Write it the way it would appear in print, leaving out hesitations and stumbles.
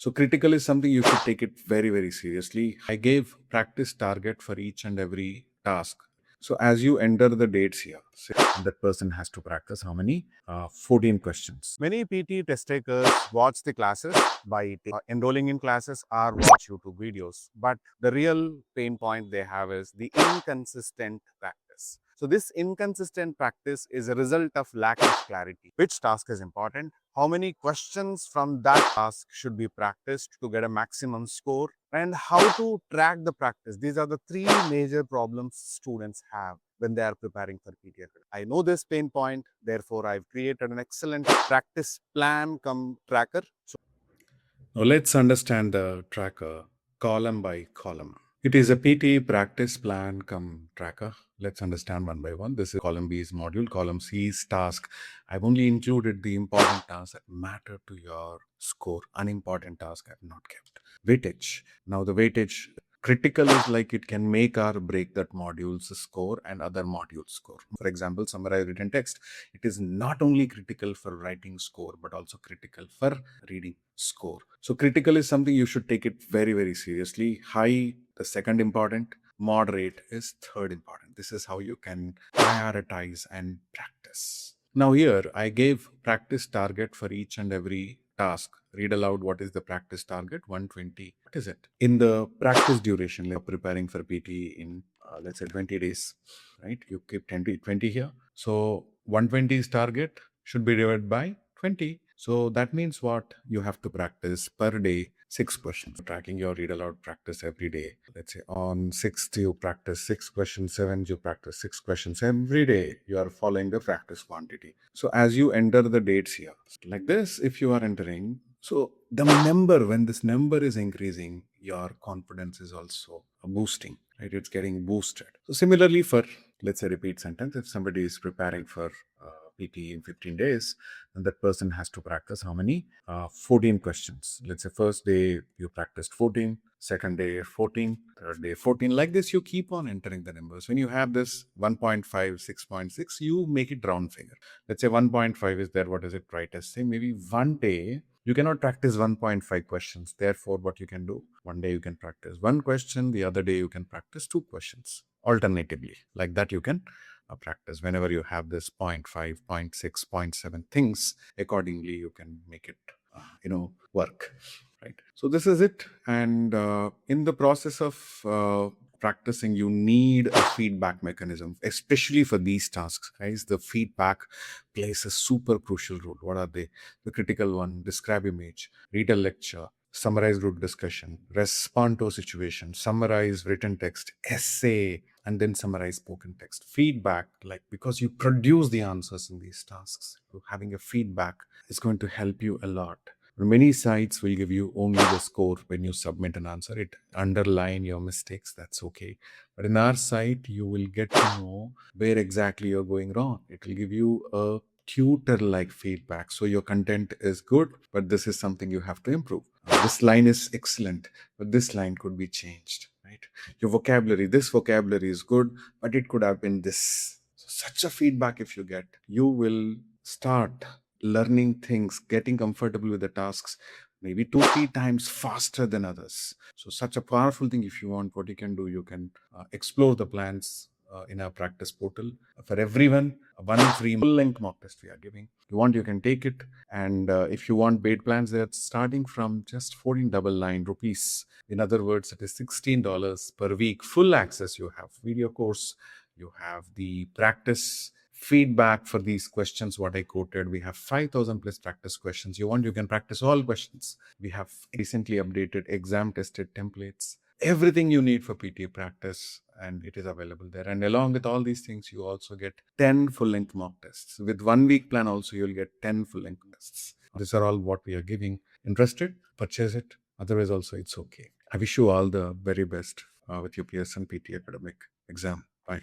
So critical is something you should take it very, very seriously. I gave practice target for each and every task. So as you enter the dates here, say that person has to practice how many? 14 questions. Many PT test takers watch the classes by enrolling in classes or watch YouTube videos. But the real pain point they have is the inconsistent practice. So this inconsistent practice is a result of lack of clarity. Which task is important? How many questions from that task should be practiced to get a maximum score, and how to track the practice. These are the three major problems students have when they are preparing for PTE Academic. I know this pain point, therefore I've created an excellent practice plan come tracker. So now let's understand the tracker column by column. It is a PTE practice plan come tracker. Let's understand one by one. This is column B is module, column C is task. I've only included the important tasks that matter to your score. Unimportant tasks I've not kept. Weightage. Now the weightage critical is like it can make or break that module's score and other modules score. For example, summarize written text. It is not only critical for writing score, but also critical for reading score. So critical is something you should take it very, very seriously. High, the second important. Moderate is third important. This is how you can prioritize and practice. Now here, I gave practice target for each and every task. Read aloud what is the practice target? 120. What is it? In the practice duration, like preparing for PT in, let's say 20 days, right? You keep 20 here. So 120 is target should be divided by 20. So that means what? You have to practice per day 6 questions. Tracking your read aloud practice every day. Let's say on 6th you practice 6 questions, 7th you practice 6 questions every day. You are following the practice quantity. So as you enter the dates here, like this, if you are entering, so the number, when this number is increasing, your confidence is also boosting, right? It's getting boosted. So similarly for, let's say, repeat sentence, if somebody is preparing for PT in 15 days, and that person has to practice how many? 14 questions. Let's say first day you practiced 14, second day 14, third day 14. Like this, you keep on entering the numbers. When you have this 1.5, 6.6, you make it round figure. Let's say 1.5 is there. What does it write as? Say maybe one day you cannot practice 1.5 questions. Therefore, what you can do, one day you can practice one question, the other day you can practice 2 questions alternatively. Like that you can practice whenever you have this 0.5, 0.6, 0.7 things. Accordingly, you can make it, work, right? So this is it. And in the process of practicing, you need a feedback mechanism, especially for these tasks, guys. The feedback plays a super crucial role. What are they? The critical one: describe image, read a lecture, summarize group discussion, respond to a situation, summarize written text, essay, and then summarize spoken text. Feedback, like because you produce the answers in these tasks, so having a feedback is going to help you a lot. Many sites will give you only the score when you submit an answer. It underline your mistakes. That's okay. But in our site, you will get to know where exactly you're going wrong. It will give you a tutor-like feedback. So your content is good, but this is something you have to improve. This line is excellent, but this line could be changed, right? Your vocabulary, this vocabulary is good, but it could have been this. So such a feedback if you get, you will start learning things, getting comfortable with the tasks, maybe 2-3 times faster than others. So such a powerful thing. If you want, what you can do, you can explore the plans in our practice portal. For everyone, one free full-length mock test we are giving. If you want, you can take it. And if you want paid plans, they're starting from just 1499 rupees. In other words, it is $16 per week. Full access. You have video course, you have the practice feedback for these questions, what I quoted. We have 5,000 plus practice questions. You want, you can practice all questions. We have recently updated exam tested templates, everything you need for PTA practice, and it is available there. And along with all these things, you also get 10 full-length mock tests. With 1 week plan also, you'll get 10 full-length tests. These are all what we are giving. Interested? Purchase it. Otherwise also, it's okay. I wish you all the very best with your Pearson PTA Academic exam. Bye.